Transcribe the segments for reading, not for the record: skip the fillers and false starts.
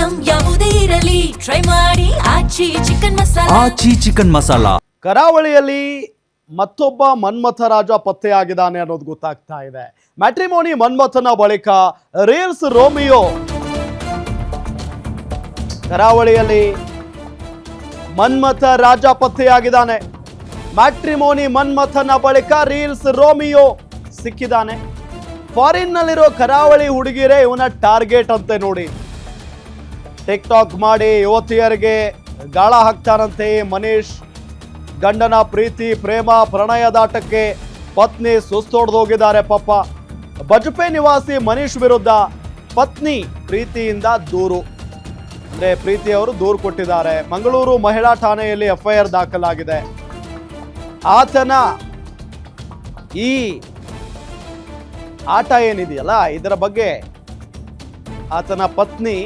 Item ಯಾವುದೇ ಇರಲಿ try ಮಾಡಿ ಆಚಿ ಚಿಕನ್ ಮಸಾಲಾ. ಕರಾವಳಿಯಲ್ಲಿ ಮತ್ತೊಬ್ಬ ಮನ್ಮಥ ರಾಜ ಪತ್ತೆಯಾಗಿದ್ದಾನೆ ಅನ್ನೋದು ಗೊತ್ತಾಗ್ತಾ ಇದೆ. ಮ್ಯಾಟ್ರಿಮೋನಿ ಮನ್ಮಥನ ಬಳಿಕ ರೀಲ್ಸ್ ರೋಮಿಯೋ. ಕರಾವಳಿಯಲ್ಲಿ ಮನ್ಮಥ ರಾಜ ಪತ್ತೆಯಾಗಿದ್ದಾನೆ. ಮ್ಯಾಟ್ರಿಮೋನಿ ಮನ್ಮಥನ ಬಳಿಕ ರೀಲ್ಸ್ ರೋಮಿಯೋ ಸಿಕ್ಕಿದ್ದಾನೆ. ಫಾರಿನ್ ನಲ್ಲಿರೋ ಕರಾವಳಿ ಹುಡುಗಿರೇ ಇವನ ಟಾರ್ಗೆಟ್ ಅಂತೆ ನೋಡಿ. ಟಿಕ್ ಟಾಕ್ ಮಾಡಿ ಯುವತಿಯರಿಗೆ ಗಾಳ ಹಾಕ್ತಾರಂತೆ ಮನೀಶ್. ಗಂಡನ ಪ್ರೀತಿ ಪ್ರೇಮ ಪ್ರಣಯದಾಟಕ್ಕೆ ಪತ್ನಿ ಸುಸ್ತೊಡೆದೋಗಿದ್ದಾರೆ ಪಾಪ. ಬಜಪೆ ನಿವಾಸಿ ಮನೀಶ್ ವಿರುದ್ಧ ಪತ್ನಿ ಪ್ರೀತಿಯಿಂದ ದೂರು, ಅಂದ್ರೆ ಪ್ರೀತಿಯವರು ದೂರು ಕೊಟ್ಟಿದ್ದಾರೆ. ಮಂಗಳೂರು ಮಹಿಳಾ ಠಾಣೆಯಲ್ಲಿ ಎಫ್ಐಆರ್ ದಾಖಲಾಗಿದೆ. ಆತನ ಈ ಆಟ ಏನಿದೆಯಲ್ಲ ಇದರ ಬಗ್ಗೆ ಆತನ ಪತ್ನಿ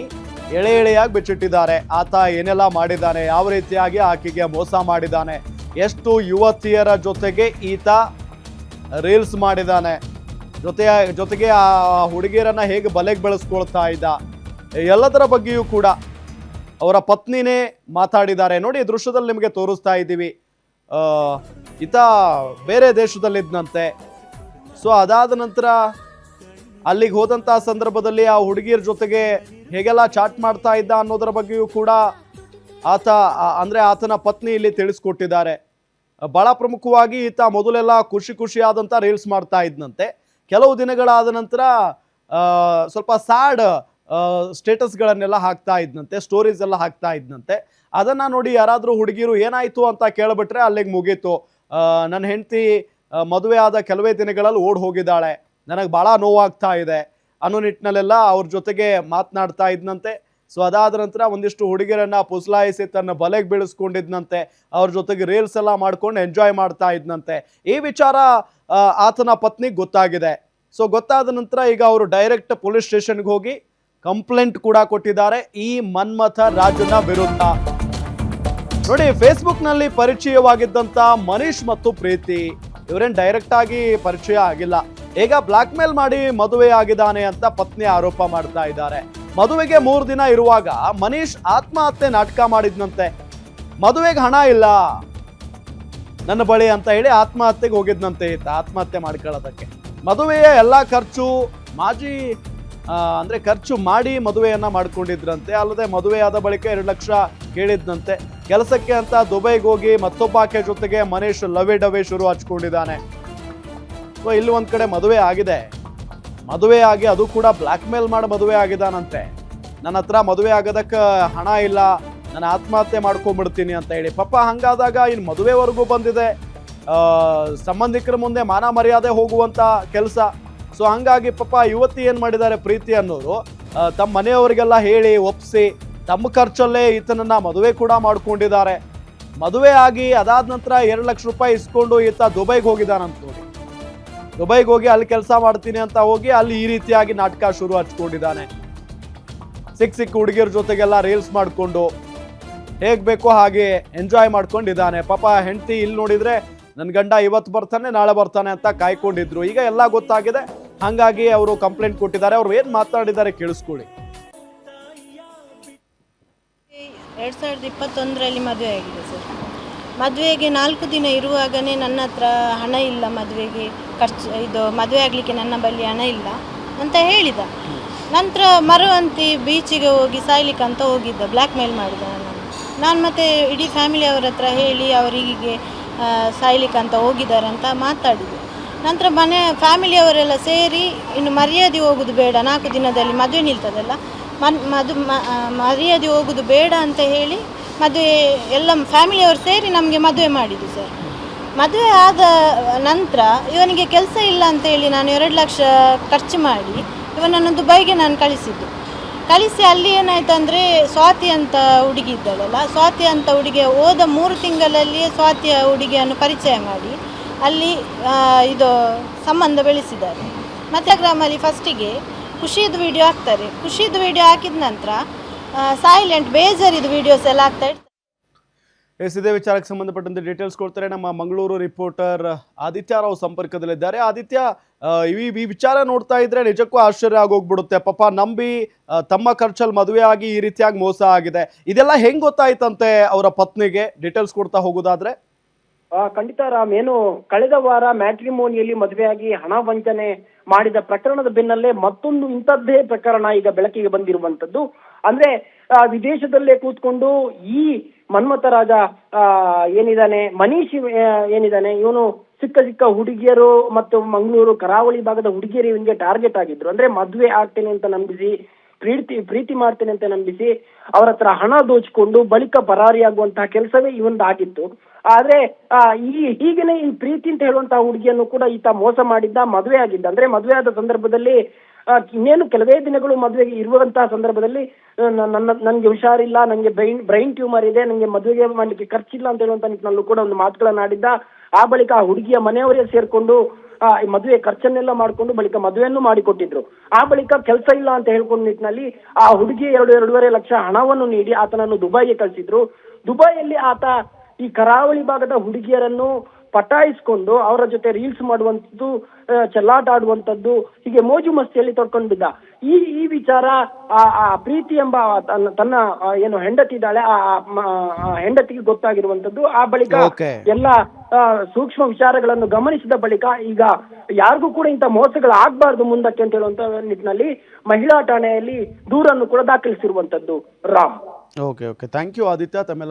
ಎಳೆ ಎಳೆಯಾಗಿ ಬಿಚ್ಚಿಟ್ಟಿದ್ದಾರೆ. ಆತ ಏನೆಲ್ಲ ಮಾಡಿದ್ದಾನೆ, ಯಾವ ರೀತಿಯಾಗಿ ಆಕೆಗೆ ಮೋಸ ಮಾಡಿದ್ದಾನೆ, ಎಷ್ಟು ಯುವತಿಯರ ಜೊತೆಗೆ ಈತ ರೀಲ್ಸ್ ಮಾಡಿದ್ದಾನೆ, ಜೊತೆಗೆ ಆ ಹುಡುಗಿಯರನ್ನ ಹೇಗೆ ಬಲೆಗೆ ಬೆಳೆಸ್ಕೊಳ್ತಾ ಇದ್ದ, ಎಲ್ಲದರ ಬಗ್ಗೆಯೂ ಕೂಡ ಅವರ ಪತ್ನಿನೇ ಮಾತಾಡಿದ್ದಾರೆ. ನೋಡಿ, ಈ ದೃಶ್ಯದಲ್ಲಿ ನಿಮಗೆ ತೋರಿಸ್ತಾ ಇದ್ದೀವಿ. ಈತ ಬೇರೆ ದೇಶದಲ್ಲಿದ್ದಂತೆ. ಸೊ ಅದಾದ ನಂತರ ಅಲ್ಲಿಗೆ ಹೋದಂಥ ಸಂದರ್ಭದಲ್ಲಿ ಆ ಹುಡುಗಿಯರ ಜೊತೆಗೆ ಹೇಗೆಲ್ಲ ಚಾಟ್ ಮಾಡ್ತಾ ಇದ್ದ ಅನ್ನೋದರ ಬಗ್ಗೆಯೂ ಕೂಡ ಆತನ ಪತ್ನಿ ಇಲ್ಲಿ ತಿಳಿಸ್ಕೊಟ್ಟಿದ್ದಾರೆ. ಬಹಳ ಪ್ರಮುಖವಾಗಿ ಈತ ಮೊದಲೆಲ್ಲ ಖುಷಿಯಾದಂಥ ರೀಲ್ಸ್ ಮಾಡ್ತಾ ಇದ್ದಂತೆ. ಕೆಲವು ದಿನಗಳಾದ ನಂತರ ಸ್ವಲ್ಪ ಸ್ಯಾಡ್ ಸ್ಟೇಟಸ್ಗಳನ್ನೆಲ್ಲ ಹಾಕ್ತಾ ಇದ್ದಂತೆ, ಸ್ಟೋರೀಸ್ ಎಲ್ಲ ಹಾಕ್ತಾ ಇದ್ದಂತೆ. ಅದನ್ನು ನೋಡಿ ಯಾರಾದರೂ ಹುಡುಗಿರು ಏನಾಯಿತು ಅಂತ ಕೇಳಿಬಿಟ್ರೆ ಅಲ್ಲಿಗೆ ಮುಗೀತು. ನನ್ನ ಹೆಂಡತಿ ಮದುವೆ ಆದ ಕೆಲವೇ ದಿನಗಳಲ್ಲಿ ಓಡ್ ಹೋಗಿದ್ದಾಳೆ, ನನಗೆ ಭಾಳ ನೋವಾಗ್ತಾ ಇದೆ ಅನ್ನೋ ನಿಟ್ಟಿನಲ್ಲೆಲ್ಲ ಅವ್ರ ಜೊತೆಗೆ ಮಾತನಾಡ್ತಾ ಇದ್ದಂತೆ. ಸೊ ಅದಾದ ನಂತರ ಒಂದಿಷ್ಟು ಹುಡುಗಿಯರನ್ನ ಪುಸ್ಲಾಯಿಸಿ ತನ್ನ ಬಲೆಗೆ ಬೀಳಿಸ್ಕೊಂಡಿದ್ದಂತೆ. ಅವ್ರ ಜೊತೆಗೆ ರೀಲ್ಸ್ ಎಲ್ಲ ಮಾಡ್ಕೊಂಡು ಎಂಜಾಯ್ ಮಾಡ್ತಾ ಇದ್ದಂತೆ. ಈ ವಿಚಾರ ಆತನ ಪತ್ನಿಗೆ ಗೊತ್ತಾಗಿದೆ. ಸೊ ಗೊತ್ತಾದ ನಂತರ ಈಗ ಅವರು ಡೈರೆಕ್ಟ್ ಪೊಲೀಸ್ ಸ್ಟೇಷನ್ಗೆ ಹೋಗಿ ಕಂಪ್ಲೇಂಟ್ ಕೂಡ ಕೊಟ್ಟಿದ್ದಾರೆ ಈ ಮನ್ಮಥ ರಾಜನ ವಿರುದ್ಧ. ನೋಡಿ, ಫೇಸ್ಬುಕ್ನಲ್ಲಿ ಪರಿಚಯವಾಗಿದ್ದಂಥ ಮನೀಶ್ ಮತ್ತು ಪ್ರೀತಿ ಇವರೇನು ಡೈರೆಕ್ಟ್ ಆಗಿ ಪರಿಚಯ ಆಗಿಲ್ಲ. ಈಗ ಬ್ಲಾಕ್ ಮೇಲ್ ಮಾಡಿ ಮದುವೆ ಆಗಿದ್ದಾನೆ ಅಂತ ಪತ್ನಿ ಆರೋಪ ಮಾಡ್ತಾ ಇದ್ದಾರೆ. ಮದುವೆಗೆ 3 ದಿನ ಇರುವಾಗ ಮನೀಶ್ ಆತ್ಮಹತ್ಯೆ ನಾಟಕ ಮಾಡಿದ್ನಂತೆ. ಮದುವೆಗೆ ಹಣ ಇಲ್ಲ ನನ್ನ ಬಳಿ ಅಂತ ಹೇಳಿ ಆತ್ಮಹತ್ಯೆಗೆ ಹೋಗಿದ್ನಂತೆ ಈತ, ಆತ್ಮಹತ್ಯೆ ಮಾಡ್ಕೊಳ್ಳೋದಕ್ಕೆ. ಮದುವೆಯ ಎಲ್ಲ ಖರ್ಚು ಖರ್ಚು ಮಾಡಿ ಮದುವೆಯನ್ನ ಮಾಡ್ಕೊಂಡಿದ್ರಂತೆ. ಅಲ್ಲದೆ ಮದುವೆಯಾದ ಬಳಿಕ 2 ಲಕ್ಷ ಕೇಳಿದ್ನಂತೆ. ಕೆಲಸಕ್ಕೆ ಅಂತ ದುಬೈಗೆ ಹೋಗಿ ಮತ್ತೊಬ್ಬಾಕೆ ಜೊತೆಗೆ ಮನೀಶ್ ಲವೆ ಡವೆ ಶುರು ಹಚ್ಕೊಂಡಿದ್ದಾನೆ. ಸೊ ಇಲ್ಲಿ ಒಂದ್ ಕಡೆ ಮದುವೆ ಆಗಿದೆ, ಮದುವೆ ಆಗಿ ಅದು ಕೂಡ ಬ್ಲಾಕ್ ಮೇಲ್ ಮಾಡಿ ಮದುವೆ ಆಗಿದ್ದಾನಂತೆ. ನನ್ನ ಹತ್ರ ಮದುವೆ ಆಗೋದಕ್ಕೆ ಹಣ ಇಲ್ಲ, ನಾನು ಆತ್ಮಹತ್ಯೆ ಮಾಡ್ಕೊಂಡ್ಬಿಡ್ತೀನಿ ಅಂತ ಹೇಳಿ. ಪಾಪ ಹಂಗಾದಾಗ ಇನ್ನು ಮದುವೆವರೆಗೂ ಬಂದಿದೆ, ಸಂಬಂಧಿಕರ ಮುಂದೆ ಮಾನ ಮರ್ಯಾದೆ ಹೋಗುವಂತ ಕೆಲಸ. ಸೊ ಹಂಗಾಗಿ ಪಾಪ ಯುವತಿ ಏನ್ ಮಾಡಿದ್ದಾರೆ, ಪ್ರೀತಿ ಅನ್ನೋರು ತಮ್ಮ ಮನೆಯವರಿಗೆಲ್ಲ ಹೇಳಿ ಒಪ್ಪಿಸಿ ತಮ್ಮ ಖರ್ಚಲ್ಲೇ ಈತನನ್ನ ಮದುವೆ ಕೂಡ ಮಾಡ್ಕೊಂಡಿದ್ದಾರೆ. ಮದುವೆ ಆಗಿ ಅದಾದ ನಂತರ 2 ಲಕ್ಷ ರೂಪಾಯಿ ಇಸ್ಕೊಂಡು ಈತ ದುಬೈಗೆ ಹೋಗಿದ್ದಾನಂತ ನೋಡಿ. ದುಬೈಗೆ ಹೋಗಿ ಅಲ್ಲಿ ಕೆಲಸ ಮಾಡ್ತೀನಿ ಅಂತ ಹೋಗಿ ಅಲ್ಲಿ ಈ ರೀತಿಯಾಗಿ ನಾಟಕ ಶುರು ಹಚ್ಕೊಂಡಿದ್ದಾನೆ. ಸಿಕ್ಕ ಹುಡುಗಿಯರ ಜೊತೆಗೆಲ್ಲ ರೀಲ್ಸ್ ಮಾಡಿಕೊಂಡು ಹೇಗ್ ಬೇಕೋ ಹಾಗೆ ಎಂಜಾಯ್ ಮಾಡ್ಕೊಂಡಿದ್ದಾನೆ. ಪಾಪ ಹೆಂಡತಿ ಇಲ್ಲಿ ನೋಡಿದ್ರೆ ನನ್ನ ಗಂಡ ಇವತ್ತು ಬರ್ತಾನೆ ನಾಳೆ ಬರ್ತಾನೆ ಅಂತ ಕಾಯ್ಕೊಂಡಿದ್ರು. ಈಗ ಎಲ್ಲ ಗೊತ್ತಾಗಿದೆ, ಹಂಗಾಗಿ ಅವರು ಕಂಪ್ಲೇಂಟ್ ಕೊಟ್ಟಿದ್ದಾರೆ. ಅವ್ರು ಏನ್ ಮಾತಾಡಿದ್ದಾರೆ ಕೇಳಿಸ್ಕೊಳ್ಳಿ. 2021ರಲ್ಲಿ ಮದುವೆ ಆಗಿದೆ ಸರ್. ಮದುವೆಗೆ 4 ದಿನ ಇರುವಾಗನೇ ನನ್ನ ಹತ್ರ ಹಣ ಇಲ್ಲ, ಮದುವೆಗೆ ಖರ್ಚು ಇದು ಮದುವೆ ಆಗಲಿಕ್ಕೆ ನನ್ನ ಬಳಿ ಹಣ ಇಲ್ಲ ಅಂತ ಹೇಳಿದ. ನಂತರ ಮರುವಂತಿ ಬೀಚಿಗೆ ಹೋಗಿ ಸಾಯ್ಲಿಕ್ಕೆ ಅಂತ ಹೋಗಿದ್ದ, ಬ್ಲ್ಯಾಕ್ ಮೇಲ್ ಮಾಡಿದ ನಾನು ಮತ್ತೆ ಇಡೀ ಫ್ಯಾಮಿಲಿಯವರ ಹತ್ರ ಹೇಳಿ ಅವರಿಗೆ ಸಾಯ್ಲಿಕ್ಕೆ ಅಂತ ಹೋಗಿದ್ದಾರೆ ಅಂತ ಮಾತಾಡಿದೆ. ನಂತರ ಫ್ಯಾಮಿಲಿಯವರೆಲ್ಲ ಸೇರಿ ಇನ್ನು ಮರ್ಯಾದೆ ಹೋಗೋದು ಬೇಡ, 4 ದಿನದಲ್ಲಿ ಮದುವೆ ನಿಲ್ತದಲ್ಲ, ಮರ್ಯಾದೆ ಹೋಗೋದು ಬೇಡ ಅಂತ ಹೇಳಿ ಮದುವೆ ಎಲ್ಲ ಫ್ಯಾಮಿಲಿಯವರು ಸೇರಿ ನಮಗೆ ಮದುವೆ ಮಾಡಿದ್ದು ಸರ್. ಮದುವೆ ಆದ ನಂತರ ಇವನಿಗೆ ಕೆಲಸ ಇಲ್ಲ ಅಂತ ಹೇಳಿ ನಾನು 2 ಲಕ್ಷ ಖರ್ಚು ಮಾಡಿ ಇವನನ್ನು ದುಬೈಗೆ ನಾನು ಕಳಿಸಿ ಅಲ್ಲಿ ಏನಾಯ್ತು ಅಂದರೆ ಸ್ವಾತಿ ಅಂತ ಹುಡುಗಿ ಇದ್ದಾಳಲ್ಲ, ಸ್ವಾತಿ ಅಂತ ಹುಡುಗಿಯ ಹೋದ 3 ತಿಂಗಳಲ್ಲಿಯೇ ಸ್ವಾತಿಯ ಹುಡುಗಿಯನ್ನು ಪರಿಚಯ ಮಾಡಿ ಅಲ್ಲಿ ಇದು ಸಂಬಂಧ ಬೆಳೆಸಿದ್ದಾರೆ. ಮತ್ತು ಗ್ರಾಮಲ್ಲಿ ಫಸ್ಟಿಗೆ ಖುಷಿದು ವಿಡಿಯೋ ಹಾಕ್ತಾರೆ. ಖುಷಿದು ವಿಡಿಯೋ ಹಾಕಿದ ನಂತರ ಸೈಲೆಂಟ್ ಬೇಜಾರಿದು ವಿಡಿಯೋಸ್ ಎಲ್ಲ ಆಗ್ತಾ ಇರ್ತಾರೆ. ಇದೇ ವಿಚಾರಕ್ಕೆ ಸಂಬಂಧಪಟ್ಟಂತೆ ಡೀಟೇಲ್ಸ್ ಕೊಡ್ತಾರೆ ನಮ್ಮ ಮಂಗಳೂರು ರಿಪೋರ್ಟರ್ ಆದಿತ್ಯ ರಾವ್ ಸಂಪರ್ಕದಲ್ಲಿದ್ದಾರೆ. ಆದಿತ್ಯ, ಈ ವಿಚಾರ ನೋಡ್ತಾ ಇದ್ರೆ ನಿಜಕ್ಕೂ ಆಶ್ಚರ್ಯ ಆಗೋಗ್ಬಿಡುತ್ತೆ. ಪಾಪ ನಂಬಿ ತಮ್ಮ ಖರ್ಚಲ್ಲಿ ಮದುವೆ ಆಗಿ ಈ ರೀತಿಯಾಗಿ ಮೋಸ ಆಗಿದೆ. ಇದೆಲ್ಲ ಹೆಂಗ್ ಗೊತ್ತಾಯ್ತಂತೆ ಅವರ ಪತ್ನಿಗೆ? ಡೀಟೇಲ್ಸ್ ಕೊಡ್ತಾ ಹೋಗೋದಾದ್ರೆ. ಖಂಡಿತ ರಾಮ್, ಏನು ಕಳೆದ ವಾರ ಮ್ಯಾಟ್ರಿಮೋನಿಯಲ್ಲಿ ಮದುವೆಯಾಗಿ ಹಣ ವಂಚನೆ ಮಾಡಿದ ಪ್ರಕರಣದ ಬೆನ್ನಲ್ಲೇ ಮತ್ತೊಂದು ಇಂಥದ್ದೇ ಪ್ರಕರಣ ಈಗ ಬೆಳಕಿಗೆ ಬಂದಿರುವಂತದ್ದು. ಅಂದ್ರೆ ವಿದೇಶದಲ್ಲೇ ಕೂತ್ಕೊಂಡು ಈ ಮನ್ಮಥ ರಾಜ ಏನಿದಾನೆ, ಮನೀಶ್ ಏನಿದಾನೆ, ಇವನು ಸಿಕ್ಕ ಸಿಕ್ಕ ಹುಡುಗಿಯರು ಮತ್ತು ಮಂಗಳೂರು ಕರಾವಳಿ ಭಾಗದ ಹುಡುಗಿಯರು ಇವನಿಗೆ ಟಾರ್ಗೆಟ್ ಆಗಿದ್ರು. ಅಂದ್ರೆ ಮದುವೆ ಆಗ್ತೇನೆ ಅಂತ ನಂಬಿಸಿ, ಪ್ರೀತಿ ಮಾಡ್ತೇನೆ ಅಂತ ನಂಬಿಸಿ ಅವರ ಹತ್ರ ಹಣ ದೋಚಿಕೊಂಡು ಬಳಿಕ ಪರಾರಿಯಾಗುವಂತಹ ಕೆಲಸವೇ ಇವಂದಾಗಿತ್ತು. ಆದ್ರೆ ಹೀಗೇನೆ ಈ ಪ್ರೀತಿ ಅಂತ ಹೇಳುವಂತಹ ಹುಡುಗಿಯನ್ನು ಕೂಡ ಈತ ಮೋಸ ಮಾಡಿದ್ದ, ಮದುವೆ ಆಗಿದ್ದ. ಅಂದ್ರೆ ಮದುವೆ ಆದ ಸಂದರ್ಭದಲ್ಲಿ ಇನ್ನೇನು ಕೆಲವೇ ದಿನಗಳು ಮದುವೆಗೆ ಇರುವಂತಹ ಸಂದರ್ಭದಲ್ಲಿ ನನ್ಗೆ ಹುಷಾರಿಲ್ಲ, ನಂಗೆ ಬ್ರೈನ್ ಟ್ಯೂಮರ್ ಇದೆ, ನಂಗೆ ಮದುವೆಗೆ ಮಾಡ್ಲಿಕ್ಕೆ ಖರ್ಚಿಲ್ಲ ಅಂತ ಹೇಳುವಂತ ನಿಟ್ಟಿನಲ್ಲೂ ಕೂಡ ಒಂದು ಮಾತುಗಳನ್ನ ಆಡಿದ್ದ. ಆ ಬಳಿಕ ಆ ಹುಡುಗಿಯ ಮನೆಯವರೇ ಸೇರ್ಕೊಂಡು ಮದುವೆ ಖರ್ಚನ್ನೆಲ್ಲ ಮಾಡ್ಕೊಂಡು ಬಳಿಕ ಮದುವೆಯನ್ನು ಮಾಡಿಕೊಟ್ಟಿದ್ರು. ಆ ಬಳಿಕ ಕೆಲಸ ಇಲ್ಲ ಅಂತ ಹೇಳ್ಕೊಂಡ ನಿಟ್ಟಿನಲ್ಲಿ ಆ ಹುಡುಗಿ 2.5 ಲಕ್ಷ ಹಣವನ್ನು ನೀಡಿ ಆತನನ್ನು ದುಬೈಗೆ ಕಳಿಸಿದ್ರು. ದುಬೈಯಲ್ಲಿ ಆತ ಈ ಕರಾವಳಿ ಭಾಗದ ಹುಡುಗಿಯರನ್ನು ಪಟಾಯಿಸ್ಕೊಂಡು ಅವರ ಜೊತೆ ರೀಲ್ಸ್ ಮಾಡುವಂಥದ್ದು, ಚೆಲ್ಲಾಟ ಆಡುವಂಥದ್ದು, ಹೀಗೆ ಮೋಜು ಮಸ್ತಿಯಲ್ಲಿ ತೊಡ್ಕೊಂಡಿದ್ದ. ಈ ವಿಚಾರ ಆ ಪ್ರೀತಿ ಎಂಬ ತನ್ನ ಏನು ಹೆಂಡತಿ ಇದ್ದಾಳೆ, ಆ ಹೆಂಡತಿಗೆ ಗೊತ್ತಾಗಿರುವಂತದ್ದು. ಆ ಬಳಿಕ ಎಲ್ಲ ಸೂಕ್ಷ್ಮ ವಿಚಾರಗಳನ್ನು ಗಮನಿಸಿದ ಬಳಿಕ ಈಗ ಯಾರಿಗೂ ಕೂಡ ಇಂಥ ಮೋಸಗಳು ಆಗ್ಬಾರ್ದು ಮುಂದಕ್ಕೆ ಅಂತ ಹೇಳುವಂತ ನಿಟ್ಟಿನಲ್ಲಿ ಮಹಿಳಾ ಠಾಣೆಯಲ್ಲಿ ದೂರನ್ನು ಕೂಡ ದಾಖಲಿಸಿರುವಂತದ್ದು. Ram. Okay, thank you Aditya ತಮ್ಮೆಲ್ಲ